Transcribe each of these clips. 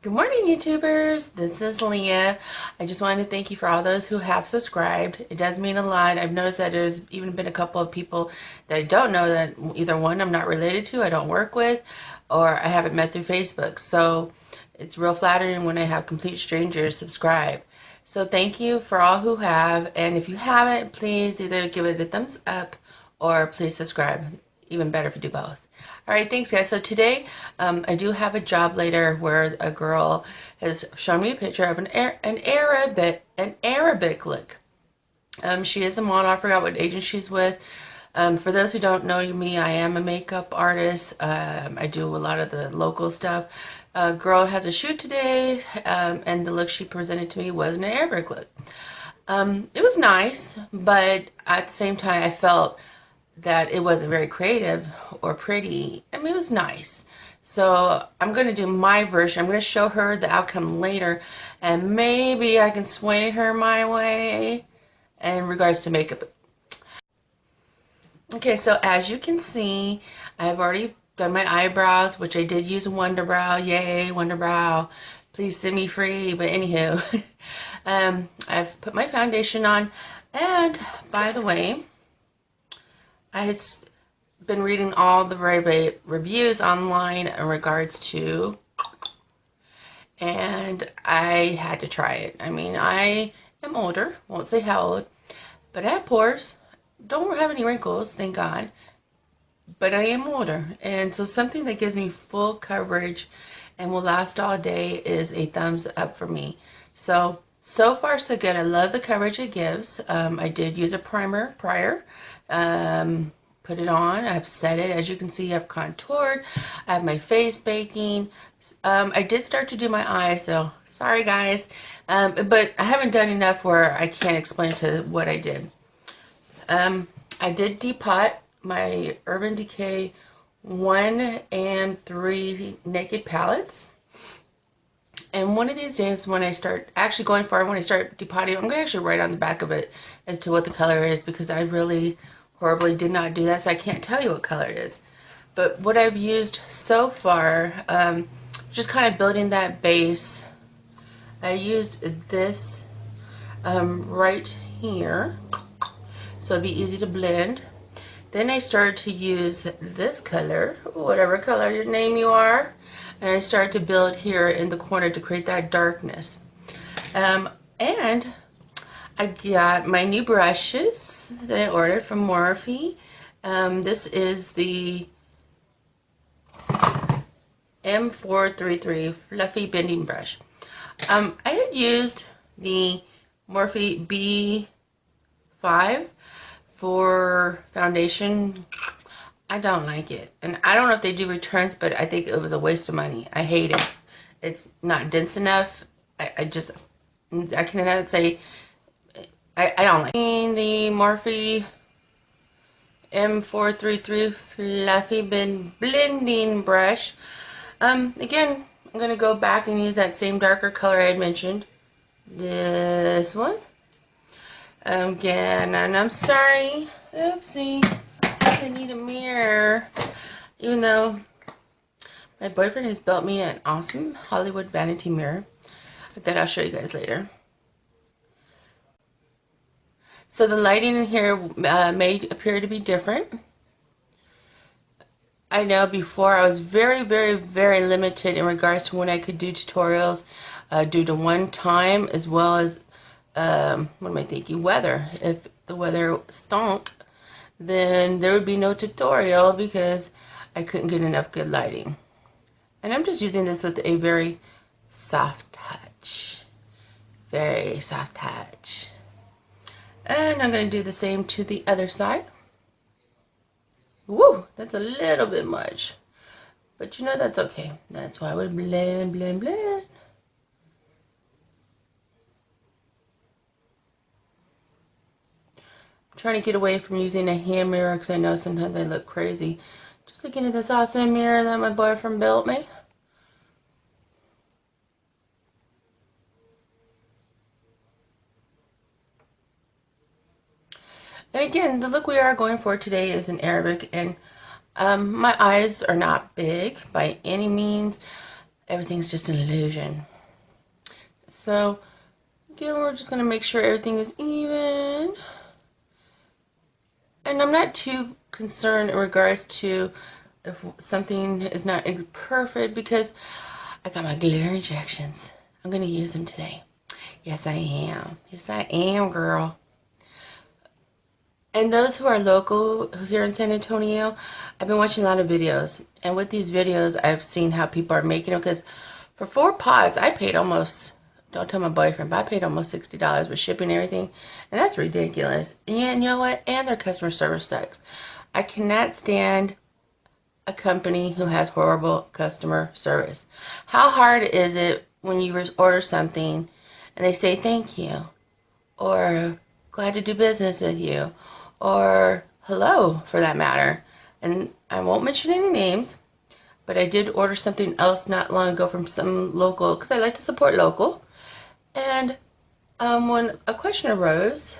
Good morning, YouTubers. This is Leah. I just wanted to thank you for all those who have subscribed. It does mean a lot. I've noticed that there's even been a couple of people that I don't know that either one I'm not related to, I don't work with, or I haven't met through Facebook. So it's real flattering when I have complete strangers subscribe. So thank you for all who have. And if you haven't, please either give it a thumbs up or please subscribe. Even better if you do both. All right, thanks guys. So today I do have a job later where a girl has shown me a picture of an Arabic look. She is a model. I forgot what agent she's with. For those who don't know me, I am a makeup artist. I do a lot of the local stuff. Girl has a shoot today, and the look she presented to me was an Arabic look. It was nice, but at the same time, I felt that it wasn't very creative or pretty. I mean, it was nice. So I'm going to do my version. I'm going to show her the outcome later, and maybe I can sway her my way in regards to makeup. Okay, so as you can see, I've already done my eyebrows, which I did use Wonder Brow. Yay, Wonder Brow. Please send me free. But anywho, I've put my foundation on. And by the way, I've been reading all the reviews online in regards to, and I had to try it. I mean, I am older, won't say how old, but I have pores. Don't have any wrinkles, thank God. But I am older, and so something that gives me full coverage and will last all day is a thumbs up for me. So far so good. I love the coverage it gives. I did use a primer prior. Put it on. I've set it. As you can see, I've contoured. I have my face baking. I did start to do my eyes, so sorry guys. But I haven't done enough where I can't explain to what I did. I did depot my Urban Decay 1 and 3 naked palettes. And one of these days when I start actually going forward, when I start depotting, I'm going to actually write on the back of it as to what the color is, because I really horribly did not do that, so I can't tell you what color it is. But what I've used so far, just kind of building that base, I used this right here, so it'd be easy to blend. Then I started to use this color, whatever color your name you are, and I started to build here in the corner to create that darkness. And I got my new brushes that I ordered from Morphe. This is the M433 Fluffy Bending Brush. I had used the Morphe B5 for foundation. I don't like it. And I don't know if they do returns, but I think it was a waste of money. I hate it. It's not dense enough. I cannot say, I don't like the Morphe M433 Fluffy Blending Brush. Again, I'm going to go back and use that same darker color I had mentioned. This one. Again, and I'm sorry. Oopsie. I need a mirror. Even though my boyfriend has built me an awesome Hollywood vanity mirror that I'll show you guys later. So the lighting in here may appear to be different. I know before I was very, very, very limited in regards to when I could do tutorials due to one time, as well as, what am I thinking, weather. If the weather stunk, then there would be no tutorial because I couldn't get enough good lighting. And I'm just using this with a very soft touch. Very soft touch. And I'm going to do the same to the other side. Woo! That's a little bit much. But you know, that's okay. That's why we blend, blend, blend. I'm trying to get away from using a hand mirror because I know sometimes I look crazy. Just looking at this awesome mirror that my boyfriend built me. And again, the look we are going for today is in Arabic, and my eyes are not big by any means. everything's just an illusion. So again, we're just going to make sure everything is even. And I'm not too concerned in regards to if something is not perfect because I got my glitter injections. I'm going to use them today. Yes, I am. Yes, I am, girl. And those who are local here in San Antonio, I've been watching a lot of videos. And with these videos, I've seen how people are making them. Because for 4 pots, I paid almost, don't tell my boyfriend, but I paid almost $60 with shipping and everything. And that's ridiculous. And yeah, and you know what? And their customer service sucks. I cannot stand a company who has horrible customer service. How hard is it when you order something and they say thank you, or glad to do business with you, or hello for that matter? And I won't mention any names, but I did order something else not long ago from some local, because I like to support local. And when a question arose,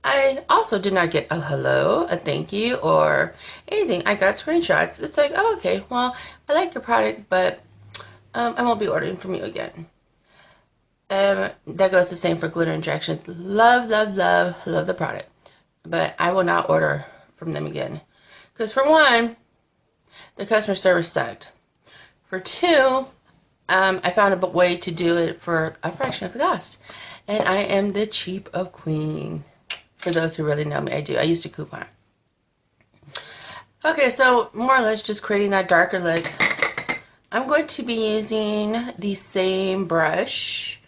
I also did not get a hello, a thank you, or anything. I got screenshots. It's like, oh, okay, well, I like your product, but I won't be ordering from you again. That goes the same for glitter injections. Love, love, love, love the product. But I will not order from them again. Because for one, the customer service sucked. For two, I found a way to do it for a fraction of the cost. And I am the cheap of queen. For those who really know me, I do. I used to coupon. Okay, so more or less just creating that darker look. I'm going to be using the same brush.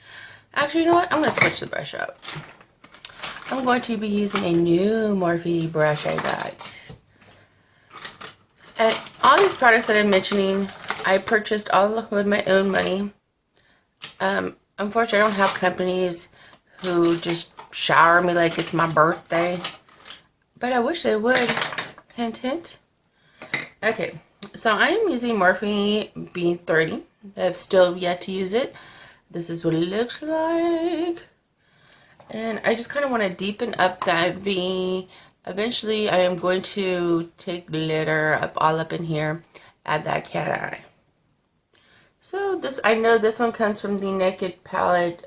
Actually, you know what? I'm going to switch the brush up. I'm going to be using a new Morphe brush I got. And all these products that I'm mentioning, I purchased all with my own money. Unfortunately, I don't have companies who just shower me like it's my birthday. But I wish they would. Hint, hint. Okay, so I am using Morphe B30. I've still yet to use it. This is what it looks like. And I just kind of want to deepen up that V. Eventually, I am going to take glitter up all up in here, add that cat eye. So this, I know this one comes from the Naked Palette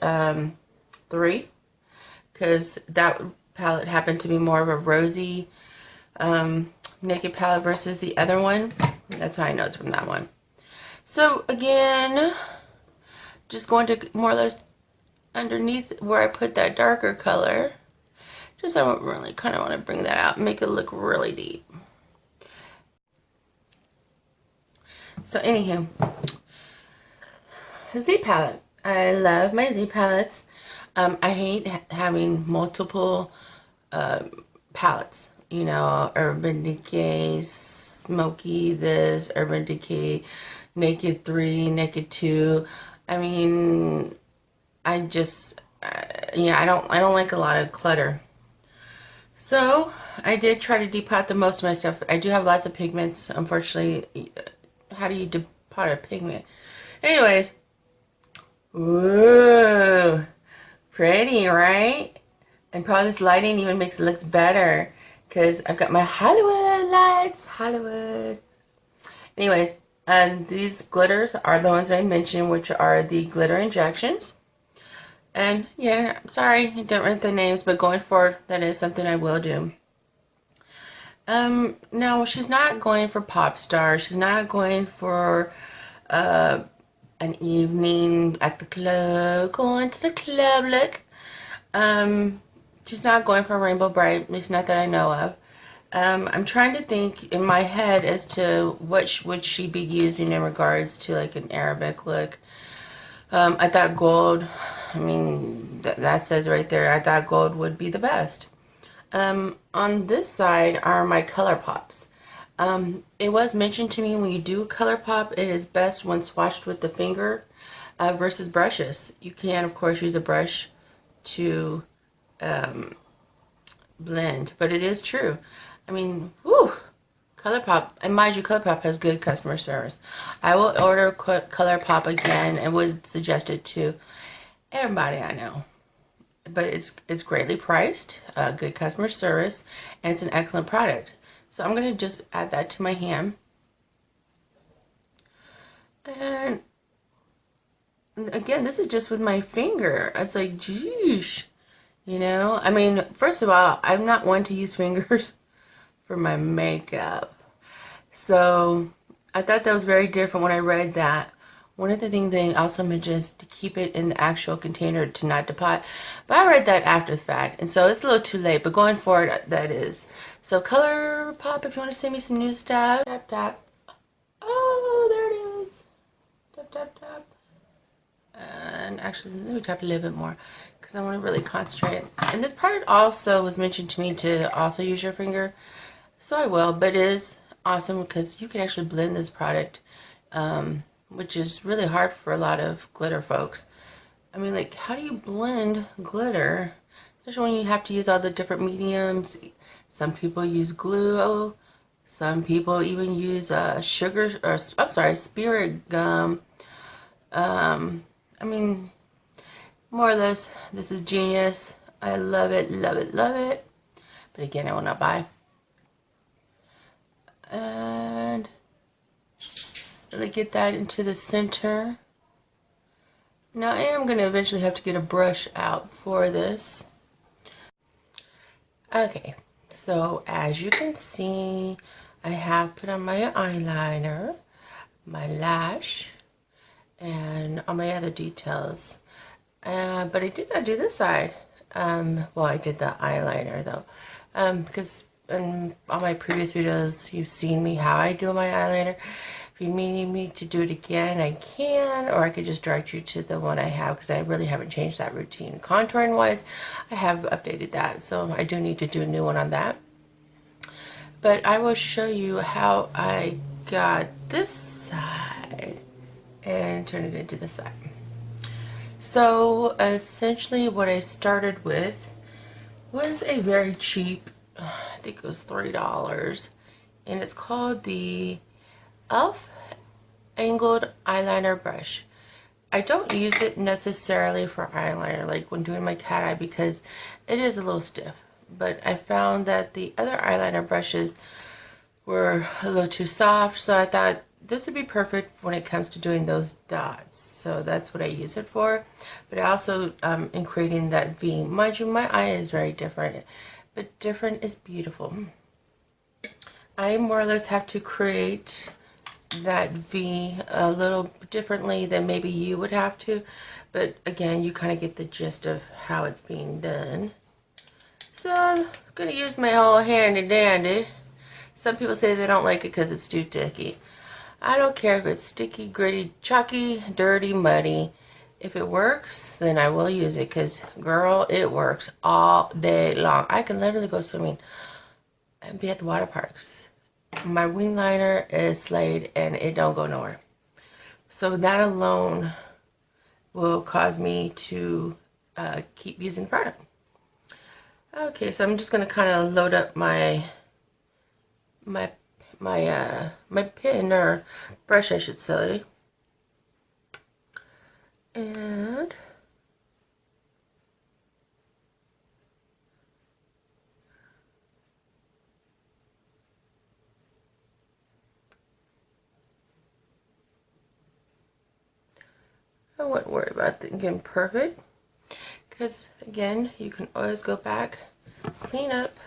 3, because that palette happened to be more of a rosy Naked Palette versus the other one. That's how I know it's from that one. So again, just going to more or less underneath where I put that darker color. Just I don't really kind of want to bring that out and make it look really deep. So anywho, Z palette. I love my Z palettes. I hate having multiple palettes. You know, Urban Decay, Smoky this, Urban Decay, Naked 3, Naked 2. I mean, I just, yeah, I don't like a lot of clutter. So I did try to depot the most of my stuff. I do have lots of pigments. Unfortunately, how do you depot a pigment? Anyways, ooh, pretty, right? And probably this lighting even makes it look better because I've got my Hollywood lights, Hollywood. Anyways, these glitters are the ones I mentioned, which are the glitter injections. And yeah, I'm sorry I don't write the names, but going forward, that is something I will do. No, she's not going for pop star. She's not going for an evening at the club, going to the club look. She's not going for Rainbow Bright, at least not that I know of. I'm trying to think in my head as to what would she be using in regards to like an Arabic look. I thought gold, I mean, that says right there, I thought gold would be the best. On this side are my color pops. It was mentioned to me when you do color pop, it is best when swatched with the finger versus brushes. You can, of course, use a brush to blend, but it is true. I mean, whew, ColourPop, and mind you, ColourPop has good customer service. I will order ColourPop again and would suggest it to everybody I know. But it's greatly priced, good customer service, and it's an excellent product. So I'm going to just add that to my hand. And again, this is just with my finger. It's like, geesh. I mean, first of all, I'm not one to use fingers for my makeup. So I thought that was very different when I read that. One of the things they also mentioned is to keep it in the actual container to not depot. But I read that after the fact, and so it's a little too late. But going forward, that is. So ColourPop, if you want to send me some new stuff, tap tap. Oh, there it is. Tap tap tap. And actually, let me tap a little bit more because I want to really concentrate. And this product also was mentioned to me to also use your finger, so I will. But it is awesome because you can actually blend this product, which is really hard for a lot of glitter folks. I mean, like, how do you blend glitter? Especially when you have to use all the different mediums. Some people use glue. Some people even use sugar, or I'm sorry, spirit gum. I mean, more or less, this is genius. I love it, love it, love it. But again, I will not buy. And really get that into the center. Now I am going to eventually have to get a brush out for this. Okay, so as you can see, I have put on my eyeliner, my lash, and all my other details. But I did not do this side. Well, I did the eyeliner though, because in all my previous videos, you've seen me how I do my eyeliner. If you need me to do it again, I can, or I could just direct you to the one I have because I really haven't changed that routine. Contouring wise, I have updated that, so I do need to do a new one on that. But I will show you how I got this side and turn it into the side. So essentially what I started with was a very cheap, I think it was $3, and it's called the e.l.f. Angled Eyeliner Brush. I don't use it necessarily for eyeliner like when doing my cat eye because it is a little stiff, but I found that the other eyeliner brushes were a little too soft, so I thought this would be perfect when it comes to doing those dots. So that's what I use it for. But I also, in creating that V, mind you, my eye is very different, but different is beautiful. I more or less have to create that V a little differently than maybe you would have to, but again, you kind of get the gist of how it's being done. So I'm going to use my whole handy dandy. Some people say they don't like it because it's too sticky. I don't care if it's sticky, gritty, chalky, dirty, muddy. If it works, then I will use it because, girl, it works all day long. I can literally go swimming and be at the water parks. My wing liner is Slade and it don't go nowhere. So that alone will cause me to keep using the product. Okay, so I'm just going to kind of load up my pen or brush, I should say, and I wouldn't worry about it getting perfect because again, you can always go back, clean up,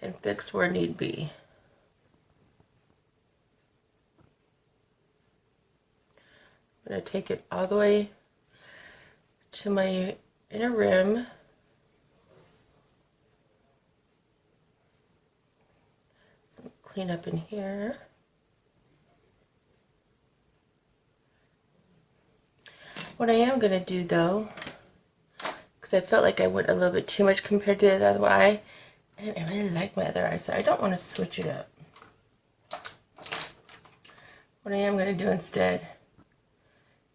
and fix where need be. I'm going to take it all the way to my inner rim. So clean up in here. What I am going to do though, because I felt like I went a little bit too much compared to the other eye, and I really like my other eye, so I don't want to switch it up. What I am going to do instead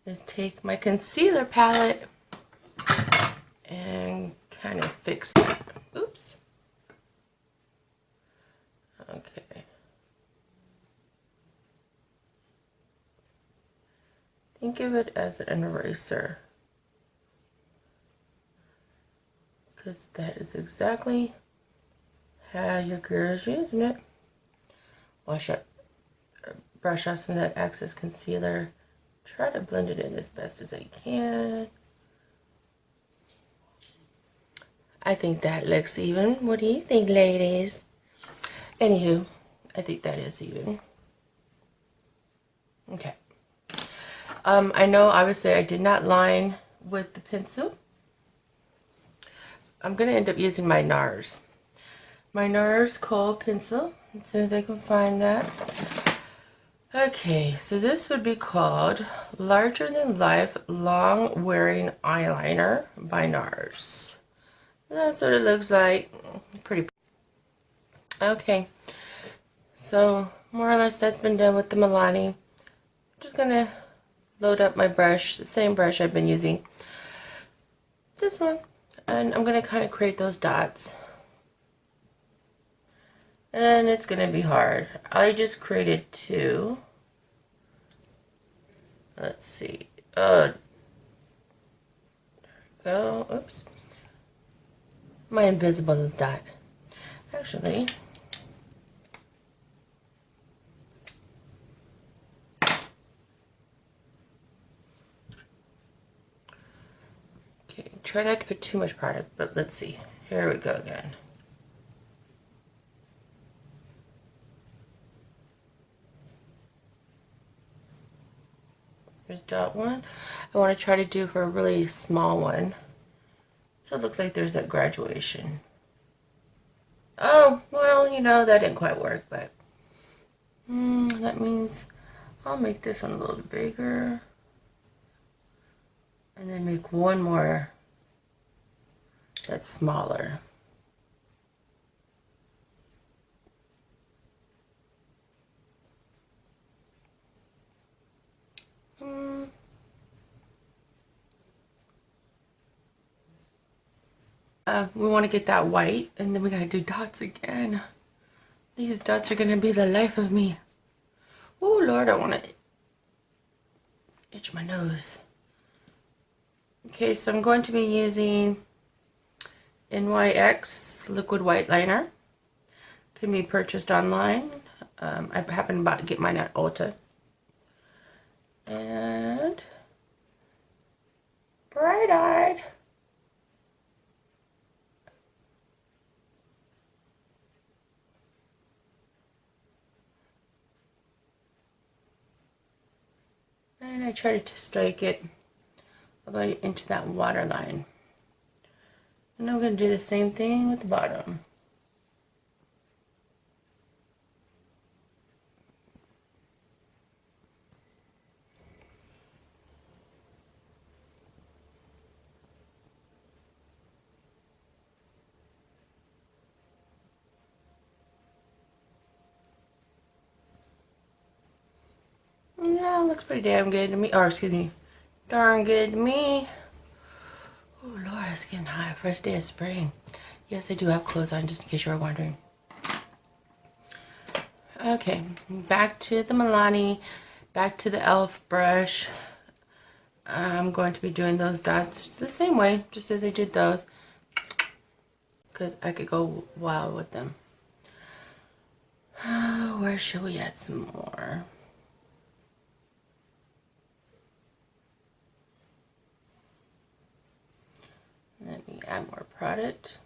is take my concealer palette and kind of fix it. Oops. Okay. Think of it as an eraser, because that is exactly how your girl is using it. Wash up, brush off some of that excess concealer try to blend it in as best as I can. I think that looks even. What do you think, ladies? Anywho, I think that is even. Okay. I know obviously I did not line with the pencil. I'm going to end up using my NARS. My NARS Kohl pencil, as soon as I can find that. Okay, so this would be called Larger Than Life Long Wearing Eyeliner by NARS. That's what it looks like. Pretty. Okay, so more or less that's been done with the Milani. I'm just going to load up my brush, the same brush I've been using. This one. And I'm going to kind of create those dots. And it's going to be hard. I just created 2. Let's see. There we go. Oops. My invisible dot. Actually, okay, try not to put too much product, but let's see. Here we go again. Here's dot 1. I want to try to do for a really small one. So it looks like there's that graduation. Oh, well, you know, that didn't quite work, but that means I'll make this one a little bit bigger. And then make one more that's smaller. We want to get that white, and then we gotta do dots again. These dots are gonna be the life of me. Oh Lord, I want to itch my nose. Okay, so I'm going to be using NYX liquid white liner. Can be purchased online. I happened to get mine at Ulta. And bright-eyed. And I try to strike it all the way into that water line. And I'm going to do the same thing with the bottom. Yeah, it looks pretty damn good to me. Or, excuse me, darn good to me. Oh, Lord, it's getting hot. First day of spring. Yes, I do have clothes on, just in case you were wondering. Okay, back to the Milani, back to the e.l.f. brush. I'm going to be doing those dots the same way, just as I did those, because I could go wild with them. Where should we add some more? Let me add more product.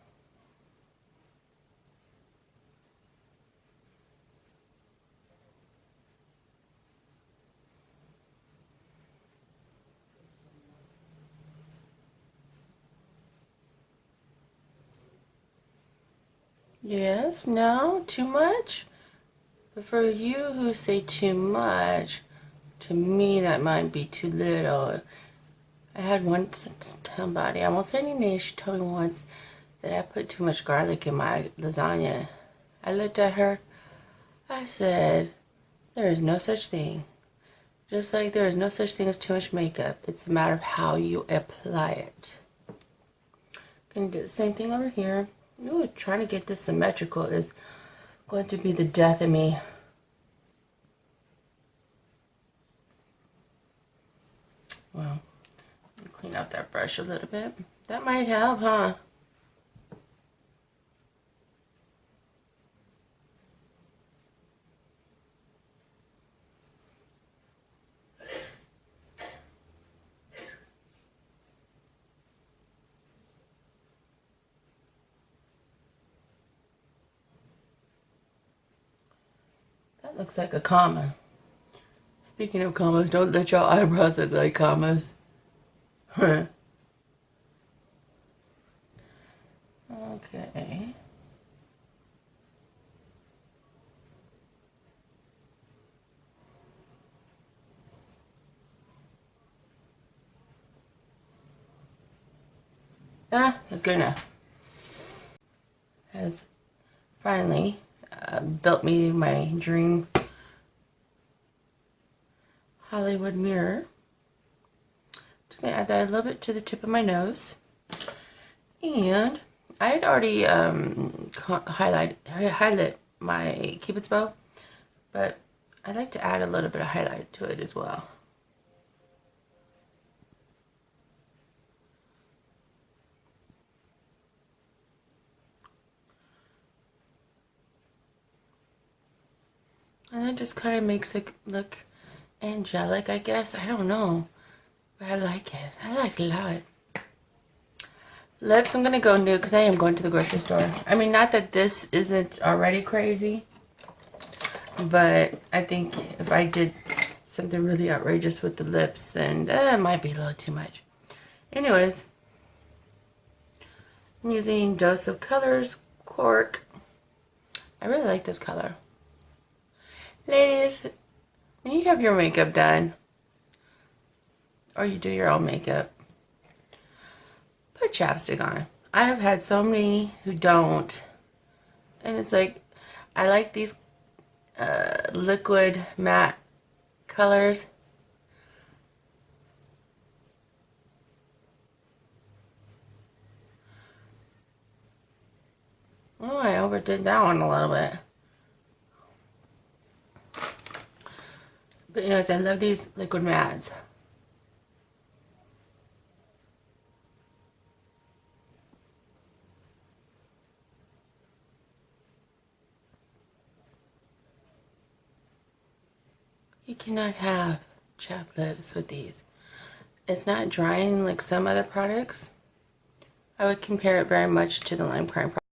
Yes, no, too much? But for you who say too much, to me that might be too little. I had somebody, I won't say any names, she told me once that I put too much garlic in my lasagna. I looked at her, I said, there is no such thing. Just like there is no such thing as too much makeup. It's a matter of how you apply it. Gonna do the same thing over here. Ooh, trying to get this symmetrical is going to be the death of me. Well, clean out that brush a little bit. That might help, huh? looks like a comma. Speaking of commas, don't let your eyebrows look like commas. Okay. That's good enough. Has finally built me my dream Hollywood mirror. Just gonna add that a little bit to the tip of my nose. And I had already highlight my Cupid's bow, but I like to add a little bit of highlight to it as well. And that just kind of makes it look angelic, I guess. I don't know. But I like it. I like it a lot. Lips, I'm going to go new because I am going to the grocery store. I mean, not that this isn't already crazy, but I think if I did something really outrageous with the lips, then that might be a little too much. Anyways, I'm using Dose of Colors Cork. I really like this color. Ladies, when you have your makeup done, or you do your own makeup, put chapstick on. I have had so many who don't, and it's like, I like these liquid matte colors. Oh, I overdid that one a little bit. But anyways, I love these liquid mattes. You cannot have chapped lips with these. It's not drying like some other products. I would compare it very much to the Lime Crime product.